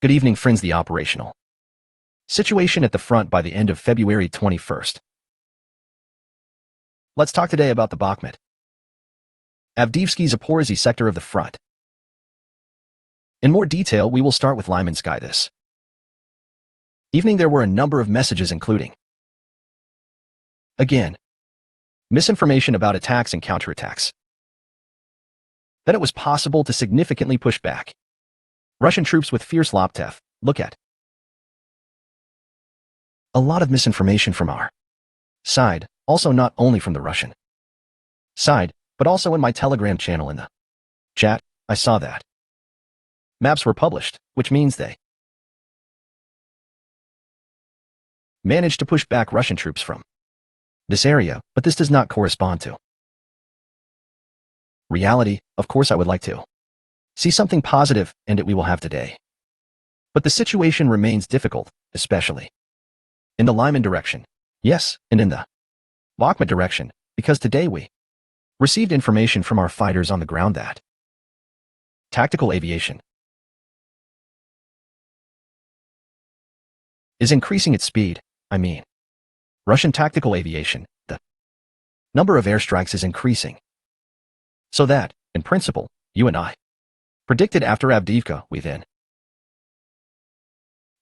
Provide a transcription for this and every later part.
Good evening, friends. The operational situation at the front by the end of February 21st. Let's talk today about the Bakhmut, Avdeevsky Zaporizhzhia sector of the front. In more detail, we will start with Lymansky this evening. There were a number of messages including, again, misinformation about attacks and counterattacks, that it was possible to significantly push back Russian troops with fierce Loptev. Look at a lot of misinformation from our side, also not only from the Russian side, but also in my Telegram channel in the chat. I saw that maps were published, which means they managed to push back Russian troops from this area, but this does not correspond to reality. Of course, I would like to see something positive, and we will have today. But the situation remains difficult, especially in the Lyman direction. Yes, and in the Bakhmut direction, because today we received information from our fighters on the ground that tactical aviation is increasing its speed. I mean, Russian tactical aviation, the number of airstrikes is increasing. So that, in principle, you and I predicted after Avdeevka, we then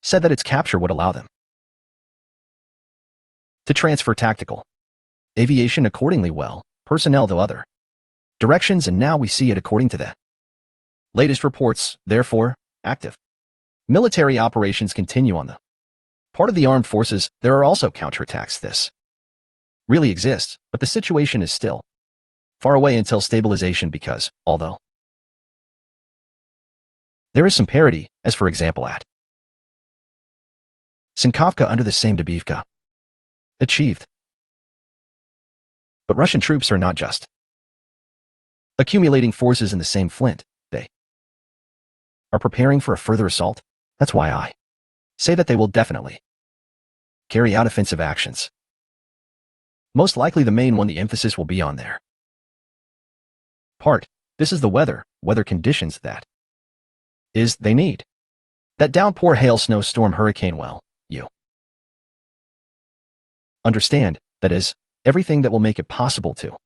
said that its capture would allow them to transfer tactical aviation accordingly well, personnel though other directions, and now we see it according to the latest reports. Therefore, active military operations continue on the part of the armed forces. There are also counterattacks. This really exists, but the situation is still far away until stabilization because, although there is some parity, as for example at Sinkovka under the same Avdeevka achieved. But Russian troops are not just accumulating forces in the same flint, they are preparing for a further assault. That's why I say that they will definitely carry out offensive actions. Most likely the main one, the emphasis will be on their part. This is the weather conditions that is they need. That downpour, hail, snow, storm, hurricane, well, you understand, that is, everything that will make it possible to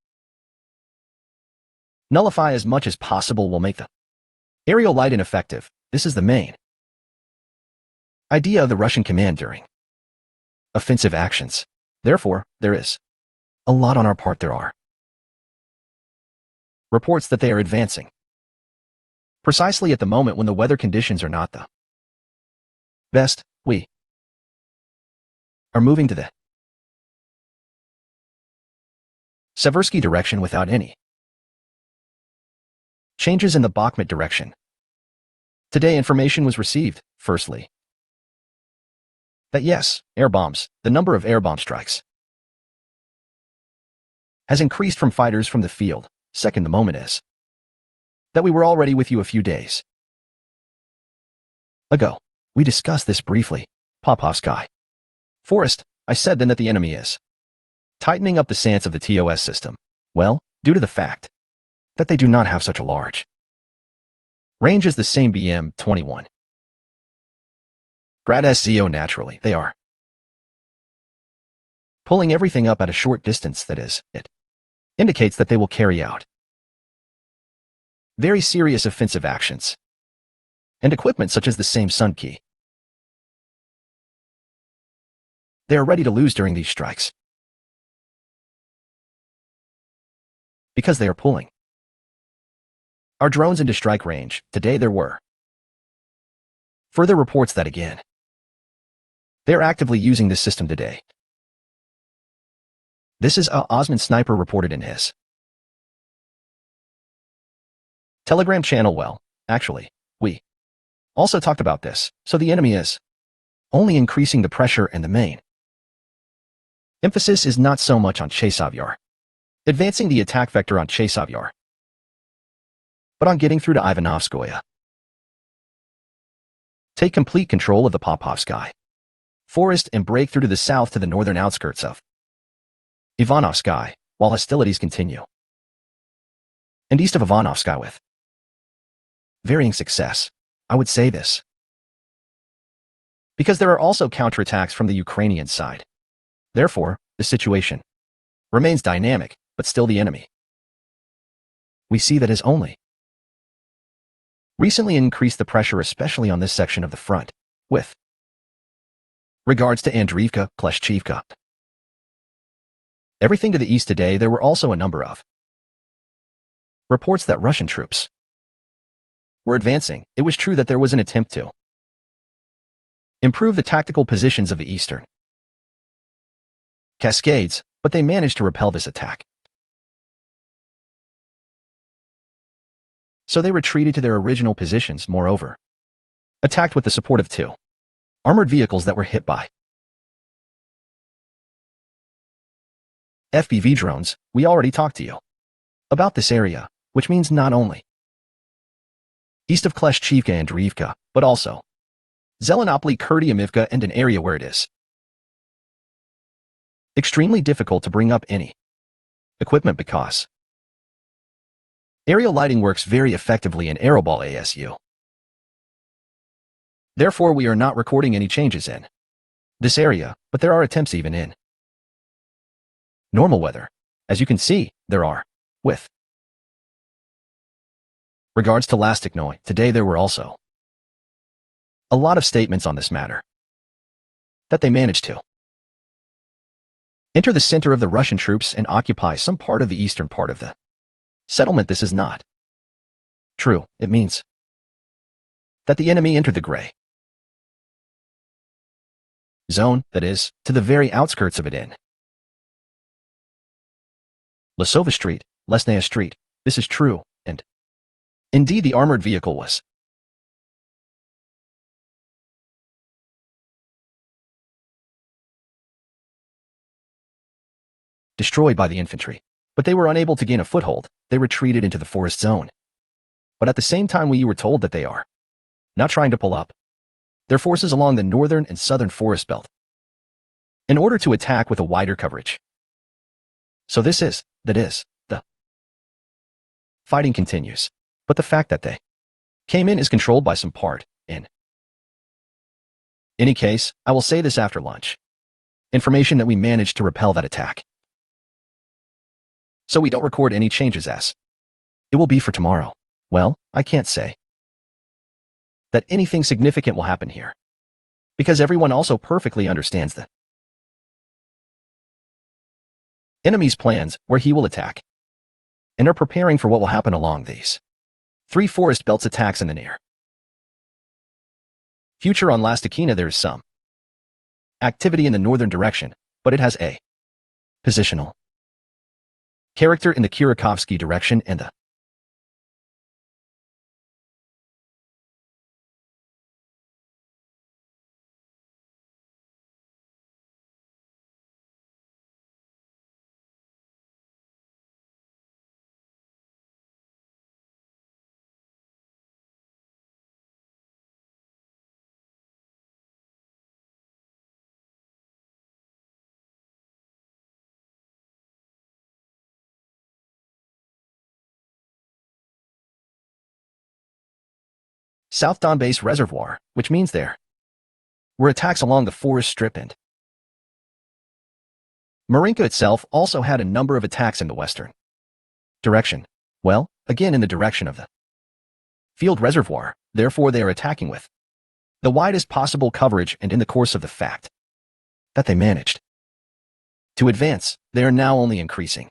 nullify as much as possible will make the aerial light ineffective. This is the main idea of the Russian command during offensive actions. Therefore, there is a lot on our part. There are reports that they are advancing precisely at the moment when the weather conditions are not the best. We are moving to the Seversky direction without any changes in the Bakhmut direction. Today information was received, firstly, that yes, air bombs, the number of air bomb strikes has increased from fighters from the field. Second, the moment is that we were already with you a few days ago. We discussed this briefly. Popovsky Forest, I said then that the enemy is tightening up the stance of the TOS system. Well, due to the fact that they do not have such a large range as the same BM-21 Grad SZO, naturally, they are pulling everything up at a short distance. That is, it indicates that they will carry out very serious offensive actions and equipment such as the same Sun Key. They are ready to lose during these strikes because they are pulling our drones into strike range. Today there were further reports that again, they are actively using this system today. This is Osman Sniper reported in his Telegram channel. Well, actually, we also talked about this. So the enemy is only increasing the pressure, and the main emphasis is not so much on Chesavyar, advancing the attack vector on Chesavyar, but on getting through to Ivanovskoye. Take complete control of the Popovsky Forest and break through to the south to the northern outskirts of Ivanovskoye, while hostilities continue, and east of Ivanovskoye with varying success. I would say this because there are also counterattacks from the Ukrainian side. Therefore, the situation remains dynamic, but still the enemy we see that is only recently increased the pressure, especially on this section of the front, with regards to Avdeevka, Kleshchivka. Everything to the east today, there were also a number of reports that Russian troops were advancing. It was true that there was an attempt to improve the tactical positions of the eastern Cascades, but they managed to repel this attack. So they retreated to their original positions, moreover, attacked with the support of 2 armored vehicles that were hit by FPV drones. We already talked to you about this area, which means not only east of Kleshchivka and Avdeevka, but also Zelenopoli, Kurdyamivka, and an area where it is extremely difficult to bring up any equipment because aerial lighting works very effectively in Arabal ASU. Therefore, we are not recording any changes in this area, but there are attempts even in normal weather. As you can see, there are. With regards to Lastiknoy, today there were also a lot of statements on this matter that they managed to enter the center of the Russian troops and occupy some part of the eastern part of the settlement. This is not true. It means that the enemy entered the gray zone, that is, to the very outskirts of it in Lesova Street, Lesnaya Street. This is true, and indeed the armored vehicle was destroyed by the infantry, but they were unable to gain a foothold. They retreated into the forest zone. But at the same time, we were told that they are not trying to pull up their forces along the northern and southern forest belt in order to attack with a wider coverage. So the fighting continues, but the fact that they came in is controlled by some part. In any case, I will say this after lunch. Information that we managed to repel that attack. So we don't record any changes as it will be for tomorrow. Well, I can't say that anything significant will happen here, because everyone also perfectly understands the enemy's plans where he will attack, and are preparing for what will happen along these 3 forest belts attacks in the near future. On Lastikina there is some activity in the northern direction, but it has a positional character in the Kirikovsky direction and the South Donbass Reservoir, which means there were attacks along the forest strip, and Marinka itself also had a number of attacks in the western direction. Well, again in the direction of the field reservoir. Therefore, they are attacking with the widest possible coverage, and in the course of the fact that they managed to advance, they are now only increasing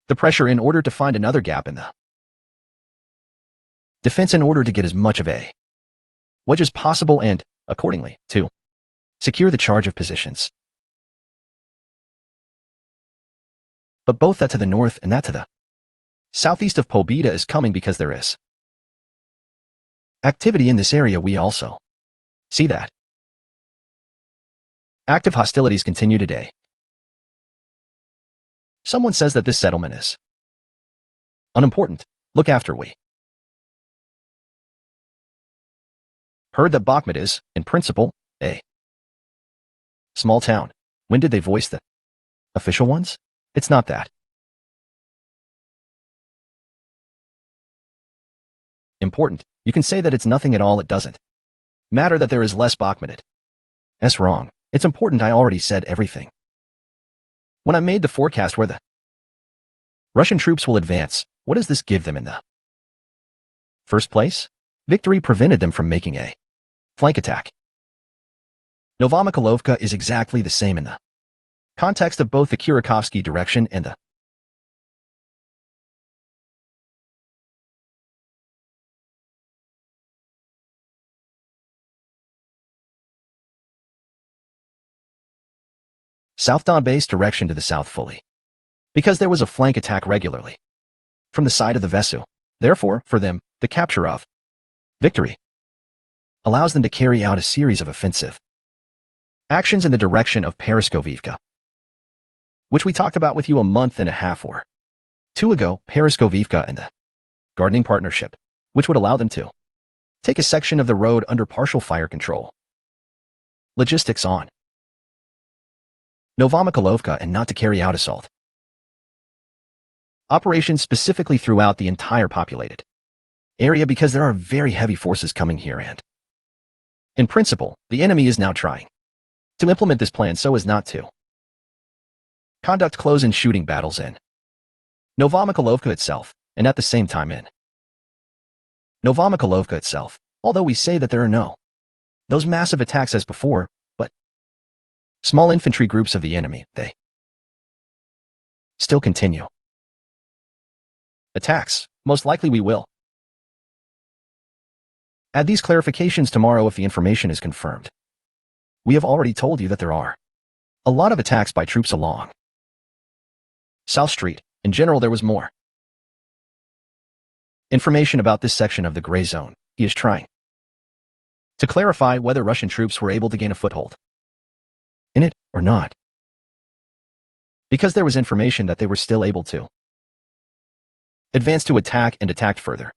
the pressure in order to find another gap in the defense in order to get as much of a wedge as possible and, accordingly, to secure the charge of positions. But both that to the north and that to the southeast of Pobeda is coming because there is activity in this area. We also see that active hostilities continue today. Someone says that this settlement is unimportant. Look after we heard that Bakhmut is, in principle, a small town. When did they voice the official ones? It's not that important. You can say that it's nothing at all. It doesn't matter that there is less Bakhmut. That's wrong. It's important I already said everything. When I made the forecast where the Russian troops will advance, what does this give them in the first place? Victory prevented them from making a flank attack. Novomikalovka is exactly the same in the context of both the Kurakovsky direction and the South Donbass direction to the south fully, because there was a flank attack regularly from the side of the Vesu. Therefore, for them, the capture of victory allows them to carry out a series of offensive actions in the direction of Pereskovivka, which we talked about with you a month and a half or two ago, Pereskovivka and the gardening partnership, which would allow them to take a section of the road under partial fire control. Logistics on Novomikalovka and not to carry out assault operations specifically throughout the entire populated area because there are very heavy forces coming here and, in principle, the enemy is now trying to implement this plan so as not to conduct close-in shooting battles in Novomikalovka itself, and at the same time in Novomikalovka itself, although we say that there are no those massive attacks as before, but small infantry groups of the enemy, they still continue attacks. Most likely we will add these clarifications tomorrow if the information is confirmed. We have already told you that there are a lot of attacks by troops along South Street. In general, there was more information about this section of the gray zone. He is trying to clarify whether Russian troops were able to gain a foothold in it or not, because there was information that they were still able to advance to attack and attacked further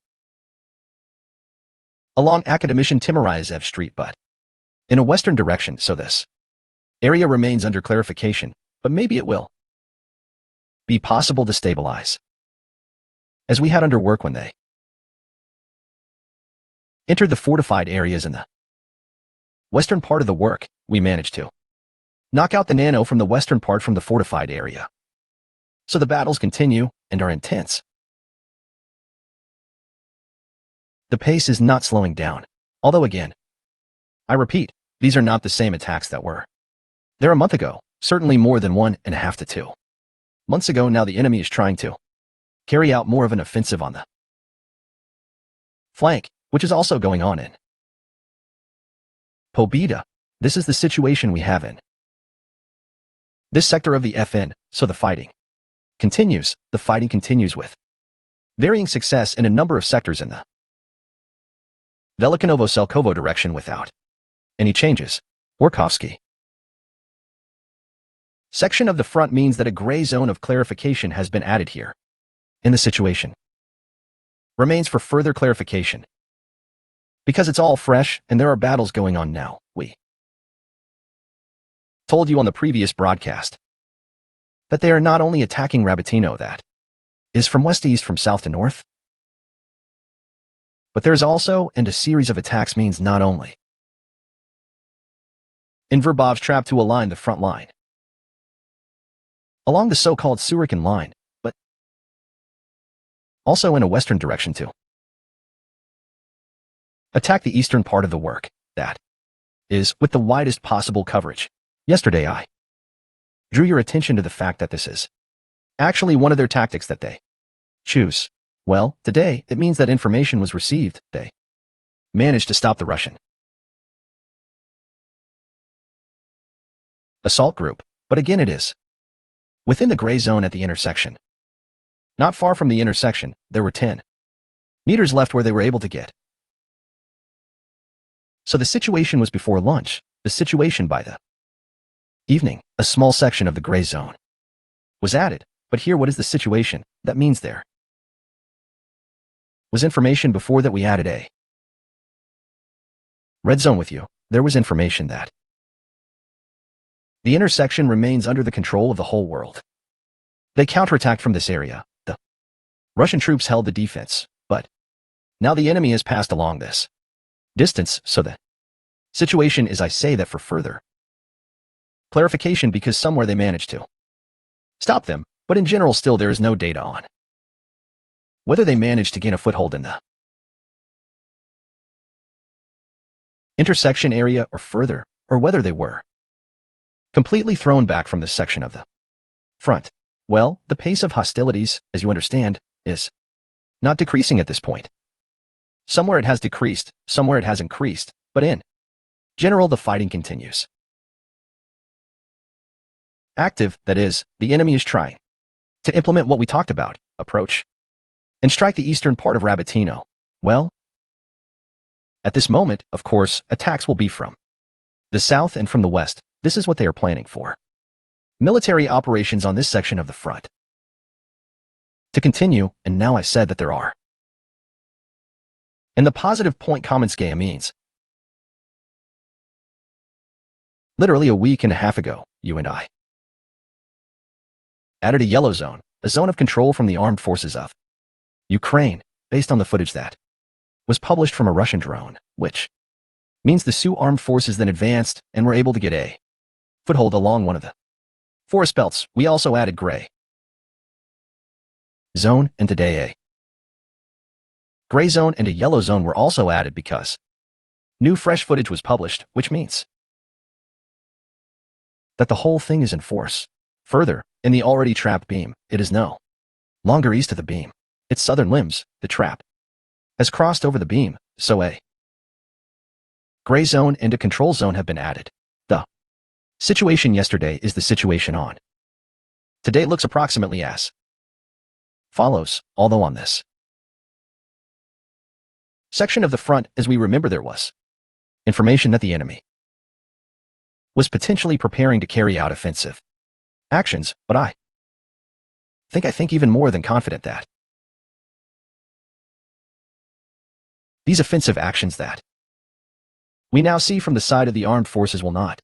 along Academician Timirazev Street, but in a western direction, so this area remains under clarification, but maybe it will be possible to stabilize, as we had under work when they entered the fortified areas in the western part of the work. We managed to knock out the nano from the western part from the fortified area. So the battles continue and are intense. The pace is not slowing down, although again, I repeat, these are not the same attacks that were there a month ago, certainly more than 1.5 to 2 months ago. Now the enemy is trying to carry out more of an offensive on the flank, which is also going on in Pobeda. This is the situation we have in this sector of the FN, so the fighting continues. The fighting continues with varying success in a number of sectors in the Velikanovo-Selkovo direction without any changes. Orkovsky section of the front means that a gray zone of clarification has been added here. In the situation remains for further clarification, because it's all fresh and there are battles going on now. We told you on the previous broadcast that they are not only attacking Rabatino, that is from west to east, from south to north, but there's also, and a series of attacks means not only in Verbov's trap to align the front line along the so-called Surikin line, but also in a western direction to attack the eastern part of the work, that is, with the widest possible coverage. Yesterday I drew your attention to the fact that this is actually one of their tactics that they choose. Well, today, it means that information was received. They managed to stop the Russian assault group, but again it is within the gray zone at the intersection. Not far from the intersection, there were 10 meters left where they were able to get. So the situation was before lunch. The situation by the evening, a small section of the gray zone was added. But here, what is the situation? That means there was information before that we added a red zone with you. There was information that the intersection remains under the control of the whole world. They counterattacked from this area. The Russian troops held the defense, but now the enemy has passed along this distance, so that Situation is I say that for further clarification because somewhere they managed to stop them, but in general still there is no data on whether they managed to gain a foothold in the intersection area or further, or whether they were completely thrown back from this section of the front. Well, the pace of hostilities, as you understand, is not decreasing at this point. Somewhere it has decreased, somewhere it has increased, but in general the fighting continues. Active, that is, the enemy is trying to implement what we talked about, approach, and strike the eastern part of Rabatino. Well, at this moment, of course, attacks will be from the south and from the west. This is what they are planning for. Military operations on this section of the front to continue, and now I said that there are. And the positive point Kamenskaya means. Literally a week and a half ago, you and I added a yellow zone, a zone of control from the armed forces of Ukraine, based on the footage that was published from a Russian drone, which means the Sioux armed forces then advanced and were able to get a foothold along one of the forest belts. We also added gray zone, and today a gray zone and a yellow zone were also added because new fresh footage was published, which means that the whole thing is in force. Further, in the already trapped beam, it is no longer east of the beam. Its southern limbs, the trap, has crossed over the beam, so a gray zone and a control zone have been added. The situation yesterday is the situation on today looks approximately as follows, although on this section of the front, as we remember, there was information that the enemy was potentially preparing to carry out offensive actions, but I think even more than confident that these offensive actions that we now see from the side of the armed forces will not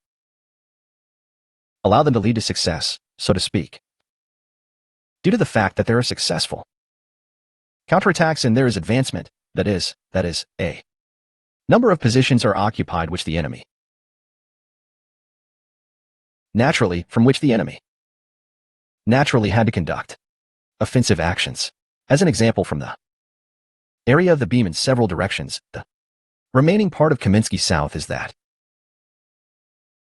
allow them to lead to success, so to speak, due to the fact that there are successful counterattacks and there is advancement, that is, a number of positions are occupied which the enemy naturally had to conduct offensive actions. As an example, from the area of the beam in several directions, the remaining part of Kaminsky South is that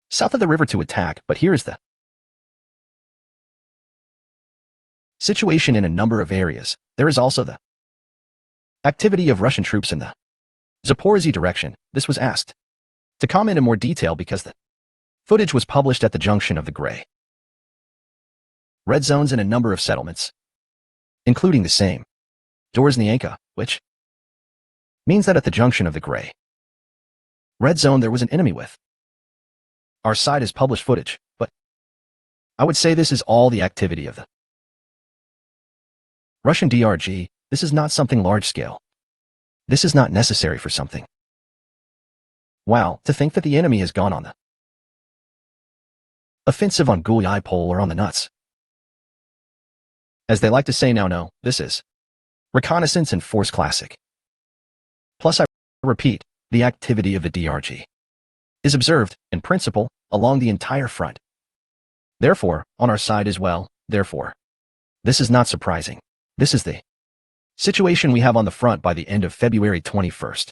south of the river to attack, but here is the situation in a number of areas. There is also the activity of Russian troops in the Zaporizhzhia direction. This was asked to comment in more detail because the footage was published at the junction of the gray red zones in a number of settlements, including the same Dorozhnyenka, which means that at the junction of the gray red zone there was an enemy with our side has published footage, but I would say this is all the activity of the Russian DRG. This is not something large scale. This is not necessary for something. Wow, to think that the enemy has gone on the offensive on Gulyai-Pol or on the nuts. As they like to say now, no, this is reconnaissance and force classic. Plus, I repeat, the activity of the DRG is observed, in principle, along the entire front. Therefore, on our side as well, therefore, this is not surprising. This is the situation we have on the front by the end of February 21st.